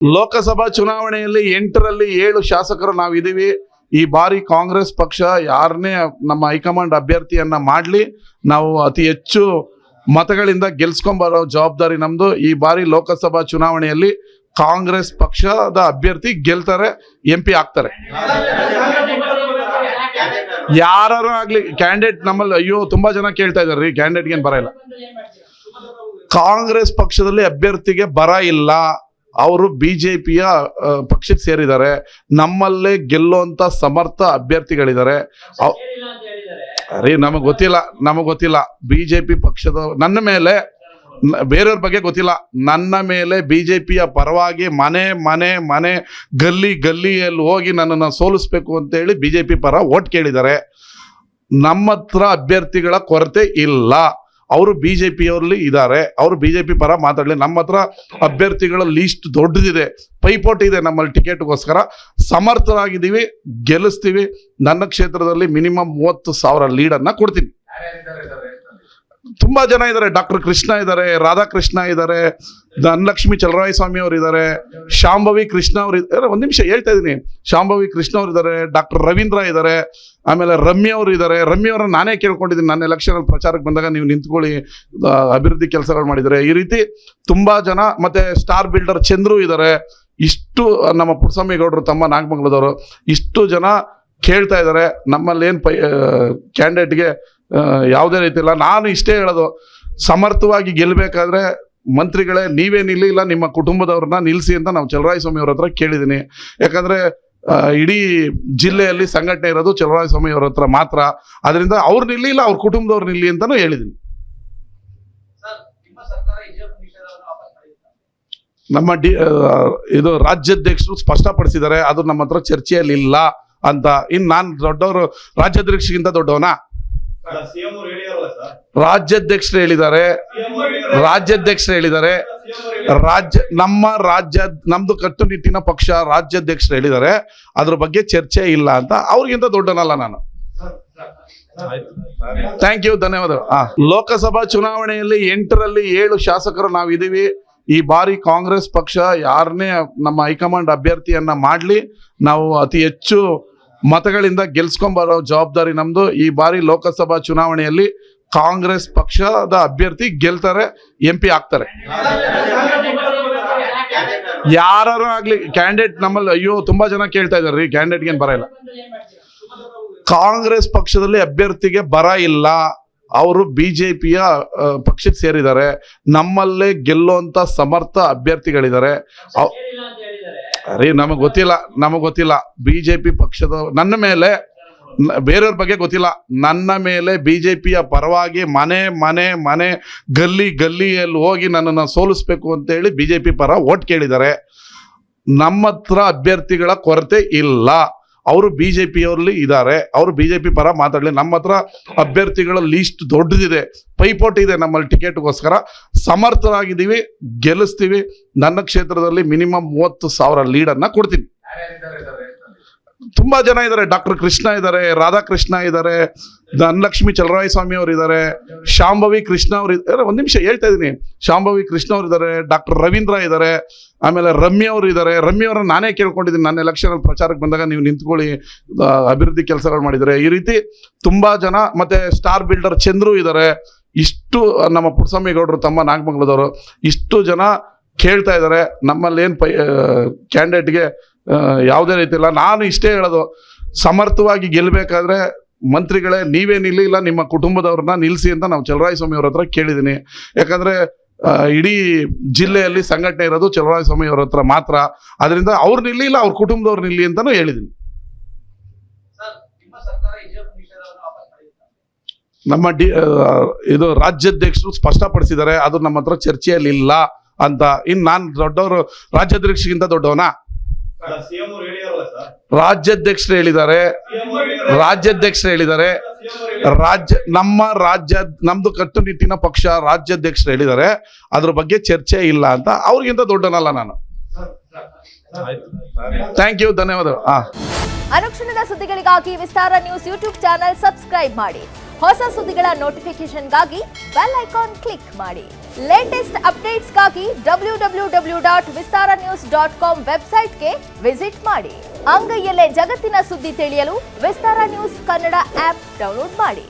ಲೋಕಸಭಾ ಚುನಾವಣೆಯಲ್ಲಿ 8ರಲ್ಲಿ 7 ಶಾಸಕರು ನಾವಿದ್ದೀವಿ. ಈ ಬಾರಿ ಕಾಂಗ್ರೆಸ್ ಪಕ್ಷ ಯಾರನ್ನೇ ನಮ್ಮ ಹೈಕಮಾಂಡ್ ಅಭ್ಯರ್ಥಿಯನ್ನ ಮಾಡಲಿ, ನಾವು ಅತಿ ಹೆಚ್ಚು ಮತಗಳಿಂದ ಗೆಲ್ಸ್ಕೊಂಬರೋ ಜವಾಬ್ದಾರಿ ನಮ್ದು. ಈ ಬಾರಿ ಲೋಕಸಭಾ ಚುನಾವಣೆಯಲ್ಲಿ ಕಾಂಗ್ರೆಸ್ ಪಕ್ಷದ ಅಭ್ಯರ್ಥಿ ಗೆಲ್ತಾರೆ, MP ಆಗ್ತಾರೆ. ಯಾರು ಆಗ್ಲಿ ಕ್ಯಾಂಡಿಡೇಟ್ ನಮ್ಮಲ್ಲಿ ಅಯ್ಯೋ ತುಂಬಾ ಜನ ಕೇಳ್ತಾ ಇದಾರೆ, ಕ್ಯಾಂಡಿಡೇಟ್ಗೆ ಏನ್ ಬರ ಇಲ್ಲ. ಕಾಂಗ್ರೆಸ್ ಪಕ್ಷದಲ್ಲಿ ಅಭ್ಯರ್ಥಿಗೆ ಬರ ಇಲ್ಲ, ಅವರು ಬಿಜೆಪಿಯ ಪಕ್ಷಕ್ಕೆ ಸೇರಿದ್ದಾರೆ. ನಮ್ಮಲ್ಲೇ ಗೆಲ್ಲುವಂತ ಸಮರ್ಥ ಅಭ್ಯರ್ಥಿಗಳಿದ್ದಾರೆ. ಅರೆ ನಮಗ್ ಗೊತ್ತಿಲ್ಲ ಬಿಜೆಪಿ ಪಕ್ಷದ ನನ್ನ ಮೇಲೆ, ಬೇರೆಯವ್ರ ಬಗ್ಗೆ ಗೊತ್ತಿಲ್ಲ, ನನ್ನ ಮೇಲೆ ಬಿಜೆಪಿಯ ಪರವಾಗಿ ಮನೆ ಗಲ್ಲಿಯಲ್ಲಿ ಹೋಗಿ ನನ್ನನ್ನು ಸೋಲಿಸ್ಬೇಕು ಅಂತ ಹೇಳಿ ಬಿಜೆಪಿ ಪರ ಓಟ್ ಕೇಳಿದ್ದಾರೆ. ನಮ್ಮ ಹತ್ರ ಅಭ್ಯರ್ಥಿಗಳ ಕೊರತೆ ಇಲ್ಲ, ಅವರು ಬಿಜೆಪಿಯವರಲ್ಲಿ ಇದ್ದಾರೆ, ಅವರು ಬಿಜೆಪಿ ಪರ ಮಾತಾಡಲಿ. ನಮ್ಮ ಹತ್ರ ಅಭ್ಯರ್ಥಿಗಳ ಲೀಸ್ಟ್ ದೊಡ್ಡದಿದೆ, ಪೈಪೋಟಿ ಇದೆ. ನಮ್ಮಲ್ಲಿ ಟಿಕೆಟ್ಗೋಸ್ಕರ ಸಮರ್ಥರಾಗಿದ್ದೀವಿ, ಗೆಲ್ಲಿಸ್ತೀವಿ. ನನ್ನ ಕ್ಷೇತ್ರದಲ್ಲಿ ಮಿನಿಮಮ್ 30,000 ಲೀಡನ್ನ ಕೊಡ್ತೀನಿ. ತುಂಬಾ ಜನ ಇದ್ದಾರೆ. ಡಾಕ್ಟರ್ ಕೃಷ್ಣ ಇದ್ದಾರೆ, ರಾಧಾಕೃಷ್ಣ ಇದ್ದಾರೆ, ಧನಲಕ್ಷ್ಮಿ ಚಲರಾಯಸ್ವಾಮಿ ಅವರು ಇದ್ದಾರೆ, ಶಾಂಭವಿ ಕೃಷ್ಣ ಅವರು ಇದ್ದಾರೆ. ಒಂದ್ ನಿಮಿಷ ಹೇಳ್ತಾ ಇದೀನಿ. ಶಾಂಭವಿ ಕೃಷ್ಣ ಅವರು ಇದ್ದಾರೆ, ಡಾಕ್ಟರ್ ರವೀಂದ್ರ ಇದ್ದಾರೆ, ಆಮೇಲೆ ರಮ್ಯ ಅವರು ಇದ್ದಾರೆ. ರಮ್ಯ ಅವರನ್ನ ನಾನೇ ಕೇಳ್ಕೊಂಡಿದ್ದೀನಿ, ನನ್ನ ಎಲೆಕ್ಷನ್ ಅಲ್ಲಿ ಪ್ರಚಾರಕ್ಕೆ ಬಂದಾಗ ನೀವು ನಿಂತ್ಕೊಳ್ಳಿ, ಅಭಿವೃದ್ಧಿ ಕೆಲಸಗಳು ಮಾಡಿದ್ದಾರೆ. ಈ ರೀತಿ ತುಂಬಾ ಜನ, ಮತ್ತೆ ಸ್ಟಾರ್ ಬಿಲ್ಡರ್ ಚಂದ್ರು ಇದ್ದಾರೆ. ಇಷ್ಟು ನಮ್ಮ ಪುಟ್ಟಸ್ವಾಮಿಗೌಡರು ತಮ್ಮ ನಾಗಮಂಗಲದವರು, ಇಷ್ಟು ಜನ ಕೇಳ್ತಾ ಇದ್ದಾರೆ. ನಮ್ಮಲ್ಲಿ ಏನ್ ಕ್ಯಾಂಡಿಡೇಟ್ಗೆ ಯಾವುದೇ ರೀತಿ ಇಲ್ಲ. ನಾನು ಇಷ್ಟೇ ಹೇಳೋದು, ಸಮರ್ಥವಾಗಿ ಗೆಲ್ಲಬೇಕಾದ್ರೆ ಮಂತ್ರಿಗಳೇ ನೀವೇ ನಿಲ್ಲಿ, ಇಲ್ಲ ನಿಮ್ಮ ಕುಟುಂಬದವ್ರನ್ನ ನಿಲ್ಲಿಸಿ ಅಂತ ನಾವು ಚಲರಾಯಸ್ವಾಮಿ ಅವ್ರ ಹತ್ರ ಕೇಳಿದ್ದೀನಿ. ಯಾಕಂದ್ರೆ ಇಡೀ ಜಿಲ್ಲೆಯಲ್ಲಿ ಸಂಘಟನೆ ಇರೋದು ಚಲರಾಯಸ್ವಾಮಿ ಅವ್ರ ಹತ್ರ ಮಾತ್ರ. ಅದರಿಂದ ಅವ್ರು ನಿಲ್ಲಿ, ಇಲ್ಲ ಅವ್ರ ಕುಟುಂಬದವ್ರು ನಿಲ್ಲಿ ಅಂತಾನು ಹೇಳಿದ್ದೀನಿ. ನಮ್ಮ ಇದು ರಾಜ್ಯಾಧ್ಯಕ್ಷರು ಸ್ಪಷ್ಟಪಡಿಸಿದ್ದಾರೆ, ಅದು ನಮ್ಮ ಹತ್ರ ಚರ್ಚೆಯಲ್ಲಿ ಇಲ್ಲ ಅಂತ. ಇನ್ನು ನಾನು ದೊಡ್ಡವರು, ರಾಜ್ಯಾಧ್ಯಕ್ಷರಿಗಿಂತ ದೊಡ್ಡವನಾ? ರಾಜ್ಯಾಧ್ಯಕ್ಷರು ಹೇಳಿದ್ದಾರೆ. ನಮ್ದು ಕಟ್ಟುನಿಟ್ಟಿನ ಪಕ್ಷ ರಾಜ್ಯಾಧ್ಯಕ್ಷರು ಹೇಳಿದ್ದಾರೆ, ಅದ್ರ ಬಗ್ಗೆ ಚರ್ಚೆ ಇಲ್ಲ ಅಂತ. ಅವ್ರಿಗಿಂತ ದೊಡ್ಡನಲ್ಲ ನಾನು. ಥ್ಯಾಂಕ್ ಯು, ಧನ್ಯವಾದಗಳು. ಲೋಕಸಭಾ ಚುನಾವಣೆಯಲ್ಲಿ 8ರಲ್ಲಿ 7 ಶಾಸಕರು ನಾವಿದ್ದೀವಿ. ಈ ಬಾರಿ ಕಾಂಗ್ರೆಸ್ ಪಕ್ಷ ಯಾರನ್ನೇ ನಮ್ಮ ಹೈಕಮಾಂಡ್ ಅಭ್ಯರ್ಥಿಯನ್ನ ಮಾಡಲಿ, ನಾವು ಅತಿ ಹೆಚ್ಚು ಮತಗಳಿಂದ ಗೆಲ್ಸ್ಕೊಂಬರೋ ಜವಾಬ್ದಾರಿ ನಮ್ದು. ಈ ಬಾರಿ ಲೋಕಸಭಾ ಚುನಾವಣೆಯಲ್ಲಿ ಕಾಂಗ್ರೆಸ್ ಪಕ್ಷದ ಅಭ್ಯರ್ಥಿ ಗೆಲ್ತಾರೆ, MP ಆಗ್ತಾರೆ. ಯಾರು ಆಗ್ಲಿ ಕ್ಯಾಂಡಿಡೇಟ್ ನಮ್ಮಲ್ಲಿ ಅಯ್ಯೋ ತುಂಬಾ ಜನ ಕೇಳ್ತಾ ಇದಾರೆ, ಕ್ಯಾಂಡಿಡೇಟ್ಗೆ ಏನ್ ಬರ ಇಲ್ಲ. ಕಾಂಗ್ರೆಸ್ ಪಕ್ಷದಲ್ಲಿ ಅಭ್ಯರ್ಥಿಗೆ ಬರ ಇಲ್ಲ, ಅವರು ಬಿಜೆಪಿಯ ಪಕ್ಷಕ್ಕೆ ಸೇರಿದ್ದಾರೆ. ನಮ್ಮಲ್ಲೇ ಗೆಲ್ಲುವಂತ ಸಮರ್ಥ ಅಭ್ಯರ್ಥಿಗಳಿದ್ದಾರೆ. ಅರೆ ನಮಗ್ ಗೊತ್ತಿಲ್ಲ ಬಿಜೆಪಿ ಪಕ್ಷದ ನನ್ನ ಮೇಲೆ, ಬೇರೆಯವ್ರ ಬಗ್ಗೆ ಗೊತ್ತಿಲ್ಲ, ನನ್ನ ಮೇಲೆ ಬಿಜೆಪಿಯ ಪರವಾಗಿ ಮನೆ ಗಲ್ಲಿಯಲ್ಲಿ ಹೋಗಿ ನನ್ನನ್ನು ಸೋಲಿಸ್ಬೇಕು ಅಂತ ಹೇಳಿ ಬಿಜೆಪಿ ಪರ ಓಟ್ ಕೇಳಿದ್ದಾರೆ. ನಮ್ಮ ಹತ್ರ ಅಭ್ಯರ್ಥಿಗಳ ಕೊರತೆ ಇಲ್ಲ, ಅವರು ಬಿಜೆಪಿಯವರಲ್ಲಿ ಇದ್ದಾರೆ, ಅವರು ಬಿಜೆಪಿ ಪರ ಮಾತಾಡಲಿ. ನಮ್ಮ ಹತ್ರ ಅಭ್ಯರ್ಥಿಗಳ ಲೀಸ್ಟ್ ದೊಡ್ಡದಿದೆ, ಪೈಪೋಟಿ ಇದೆ. ನಮ್ಮಲ್ಲಿ ಟಿಕೆಟ್ಗೋಸ್ಕರ ಸಮರ್ಥರಾಗಿದ್ದೀವಿ, ಗೆಲ್ಲಿಸ್ತೀವಿ. ನನ್ನ ಕ್ಷೇತ್ರದಲ್ಲಿ ಮಿನಿಮಮ್ 30,000 ಲೀಡನ್ನ ಕೊಡ್ತೀನಿ. ತುಂಬಾ ಜನ ಇದ್ದಾರೆ. ಡಾಕ್ಟರ್ ಕೃಷ್ಣ ಇದ್ದಾರೆ, ರಾಧಾಕೃಷ್ಣ ಇದ್ದಾರೆ, ಧನಲಕ್ಷ್ಮಿ ಚಲರಾಯಸ್ವಾಮಿ ಅವರು ಇದ್ದಾರೆ, ಶಾಂಭವಿ ಕೃಷ್ಣ ಅವರು ಇದ್ದಾರೆ. ಒಂದ್ ನಿಮಿಷ ಹೇಳ್ತಾ ಇದೀನಿ. ಶಾಂಭವಿ ಕೃಷ್ಣ ಅವರು ಇದ್ದಾರೆ, ಡಾಕ್ಟರ್ ರವೀಂದ್ರ ಇದ್ದಾರೆ, ಆಮೇಲೆ ರಮ್ಯ ಅವರು ಇದ್ದಾರೆ. ರಮ್ಯ ಅವರನ್ನ ನಾನೇ ಕೇಳ್ಕೊಂಡಿದ್ದೀನಿ, ನನ್ನ ಎಲೆಕ್ಷನ್ ಅಲ್ಲಿ ಪ್ರಚಾರಕ್ಕೆ ಬಂದಾಗ ನೀವು ನಿಂತ್ಕೊಳ್ಳಿ, ಅಭಿವೃದ್ಧಿ ಕೆಲಸಗಳು ಮಾಡಿದ್ದಾರೆ. ಈ ರೀತಿ ತುಂಬಾ ಜನ, ಮತ್ತೆ ಸ್ಟಾರ್ ಬಿಲ್ಡರ್ ಚಂದ್ರು ಇದ್ದಾರೆ. ಇಷ್ಟು ನಮ್ಮ ಪುಟ್ಟಸ್ವಾಮಿಗೌಡರು ತಮ್ಮ ನಾಗಮಂಗಲದವರು, ಇಷ್ಟು ಜನ ಕೇಳ್ತಾ ಇದ್ದಾರೆ. ನಮ್ಮಲ್ಲಿ ಏನ್ ಕ್ಯಾಂಡಿಡೇಟ್ಗೆ ಯಾವುದೇ ರೀತಿ ಇಲ್ಲ. ನಾನು ಇಷ್ಟೇ ಹೇಳೋದು, ಸಮರ್ಥವಾಗಿ ಗೆಲ್ಲಬೇಕಾದ್ರೆ ಮಂತ್ರಿಗಳೇ ನೀವೇ ನಿಲ್ಲಿ, ಇಲ್ಲ ನಿಮ್ಮ ಕುಟುಂಬದವ್ರನ್ನ ನಿಲ್ಲಿಸಿ ಅಂತ ನಾವು ಚಲರಾಯಸ್ವಾಮಿ ಅವ್ರ ಹತ್ರ ಕೇಳಿದ್ದೀನಿ. ಯಾಕಂದ್ರೆ ಇಡೀ ಜಿಲ್ಲೆಯಲ್ಲಿ ಸಂಘಟನೆ ಇರೋದು ಚಲರಾಯಸ್ವಾಮಿ ಅವ್ರ ಹತ್ರ ಮಾತ್ರ. ಅದರಿಂದ ಅವ್ರು ನಿಲ್ಲಿ, ಇಲ್ಲ ಅವ್ರ ಕುಟುಂಬದವ್ರು ನಿಲ್ಲಿ ಅಂತಾನು ಹೇಳಿದ್ದೀನಿ. ನಮ್ಮ ಇದು ರಾಜ್ಯಾಧ್ಯಕ್ಷರು ಸ್ಪಷ್ಟಪಡಿಸಿದ್ದಾರೆ, ಅದು ನಮ್ಮ ಹತ್ರ ಚರ್ಚೆಯಲ್ಲಿ ಇಲ್ಲ ಅಂತ. ಇನ್ನು ನಾನು ದೊಡ್ಡವರು, ರಾಜ್ಯಾಧ್ಯಕ್ಷರಿಗಿಂತ ದೊಡ್ಡವನಾ? ರಾಜ್ಯಾಧ್ಯಕ್ಷರು ಹೇಳಿದ್ದಾರೆ. ನಮ್ದು ಕಟ್ಟುನಿಟ್ಟಿನ ಪಕ್ಷ ರಾಜ್ಯಾಧ್ಯಕ್ಷರು ಹೇಳಿದ್ದಾರೆ, ಅದ್ರ ಬಗ್ಗೆ ಚರ್ಚೆ ಇಲ್ಲ ಅಂತ. ಅವ್ರಿಗಿಂತ ದೊಡ್ಡನಲ್ಲ ನಾನು. ಥ್ಯಾಂಕ್ ಯು, ಧನ್ಯವಾದಗಳು. ಅನುಕ್ಷಣದ ಸುದ್ದಿಗಳಿಗಾಗಿ ವಿಸ್ತಾರ ನ್ಯೂಸ್ ಯೂಟ್ಯೂಬ್ ಚಾನೆಲ್ ಸಬ್ಸ್ಕ್ರೈಬ್ ಮಾಡಿ. ಹೊಸ ಸುದ್ದಿಗಳ ನೋಟಿಫಿಕೇಶನ್ಗಾಗಿ ಬೆಲ್ ಐಕಾನ್ ಕ್ಲಿಕ್ ಮಾಡಿ. ಲೇಟೆಸ್ಟ್ ಅಪ್ಡೇಟ್ಸ್ಗಾಗಿ www.vistaranews.com ವೆಬ್ಸೈಟ್ಗೆ ವಿಸಿಟ್ ಮಾಡಿ. ಅಂಗೈಯಲ್ಲೇ ಜಗತ್ತಿನ ಸುದ್ದಿ ತಿಳಿಯಲು ವಿಸ್ತಾರ ನ್ಯೂಸ್ ಕನ್ನಡ ಆಪ್ ಡೌನ್ಲೋಡ್ ಮಾಡಿ.